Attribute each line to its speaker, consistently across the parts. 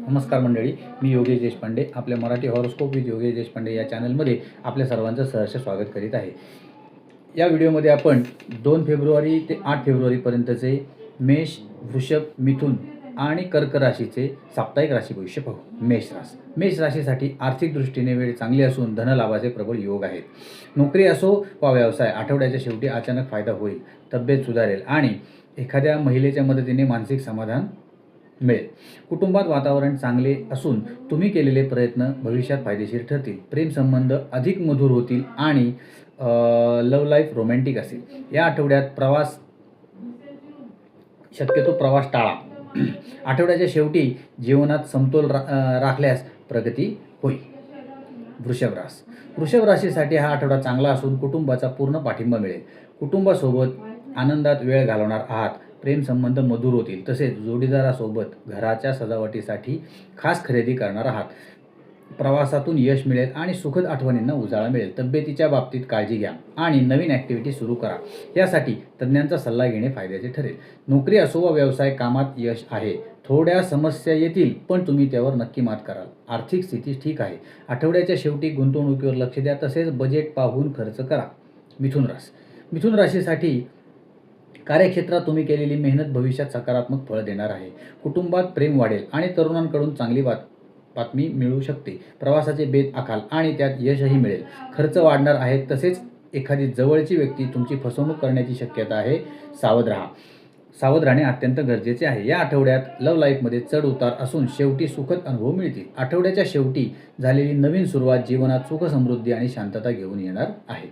Speaker 1: नमस्कार मंडळी, मी योगेश देशपांडे आपल्या मराठी हॉरोस्कोप विथ योगेश देशपांडे या चॅनलमध्ये आपल्या सर्वांचं सहर्ष स्वागत करीत आहे। या व्हिडिओमध्ये आपण 2 फेब्रुवारी ते 8 फेब्रुवारीपर्यंतचे मेष, वृषभ, मिथुन आणि कर्क राशीचे साप्ताहिक राशी भविष्य पाहू। मेष राशीसाठी आर्थिक दृष्टीने वेळ चांगली असून धनलाभाचे प्रबळ योग आहेत। नोकरी असो वा व्यवसाय, आठवड्याच्या शेवटी अचानक फायदा होईल, तब्येत सुधारेल आणि एखाद्या महिलेच्या मदतीने मानसिक समाधान मिळेल। कुटुंबात वातावरण चांगले असून तुम्ही केलेले प्रयत्न भविष्यात फायदेशीर ठरतील। प्रेम संबंध अधिक मधुर होतील आणि लव्ह लाईफ रोमॅन्टिक असेल। या आठवड्यात शक्यतो प्रवास टाळा। आठवड्याच्या शेवटी जीवनात समतोल राखल्यास प्रगती होईल। वृषभ राशीसाठी हा आठवडा चांगला असून कुटुंबाचा पूर्ण पाठिंबा मिळेल। कुटुंबासोबत आनंदात वेळ घालवणार आहात। प्रेम संबंध मधुर होतील, तसेच जोडीदारासोबत घराच्या सजावटीसाठी खास खरेदी करणार आहात। प्रवासातून यश मिळेल आणि सुखद आठवणींना उजाळा मिळेल। तब्येतीच्या बाबतीत काळजी घ्या आणि नवीन ॲक्टिव्हिटी सुरू करा, यासाठी तज्ज्ञांचा सल्ला घेणे फायद्याचे ठरेल। नोकरी असो वा व्यवसाय, कामात यश आहे। थोड्या समस्या येतील, पण तुम्ही त्यावर नक्की मात कराल। आर्थिक स्थिती ठीक आहे। आठवड्याच्या शेवटी गुंतवणुकीवर लक्ष द्या, तसेच बजेट पाहून खर्च करा। मिथुन राशीसाठी कार्यक्षेत्रात तुम्ही केलेली मेहनत भविष्यात सकारात्मक फळ देणार आहे। कुटुंबात प्रेम वाढेल आणि तरुणांकडून चांगली बातमी मिळू शकते। प्रवासाचे बेत आखाल आणि त्यात यशही मिळेल। खर्च वाढणार आहे, तसेच एखादी जवळची व्यक्ती तुमची फसवणूक करण्याची शक्यता आहे। सावध राहणे अत्यंत गरजेचे आहे। या आठवड्यात लव्ह लाईफमध्ये चढ उतार असून शेवटी सुखद अनुभव मिळतील। आठवड्याच्या शेवटी झालेली नवीन सुरुवात जीवनात सुख, समृद्धी आणि शांतता घेऊन येणार आहे।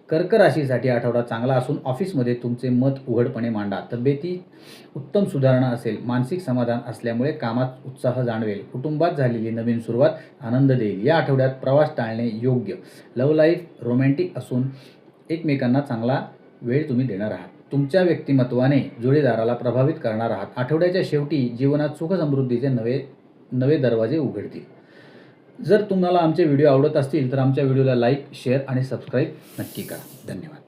Speaker 1: कर्क राशीसाठी आठवडा चांगला असून ऑफिसमध्ये तुमचे मत उघडपणे मांडा। तब्येतीत उत्तम सुधारणा असेल। मानसिक समाधान असल्यामुळे कामात उत्साह जाणवेल। कुटुंबात झालेली नवीन सुरुवात आनंद देईल। या आठवड्यात प्रवास टाळणे योग्य। लव्ह लाईफ रोमॅन्टिक असून एकमेकांना चांगला वेळ तुम्ही देणार आहात। तुमच्या व्यक्तिमत्वाने जोडीदाराला प्रभावित करणार आहात। आठवड्याच्या शेवटी जीवनात सुख, समृद्धीचे नवे दरवाजे उघडतील। जर तुम्हाला आमचे व्हिडिओ आवडत असतील तर आमच्या व्हिडिओला लाईक, शेअर आणि सबस्क्राईब नक्की करा। धन्यवाद।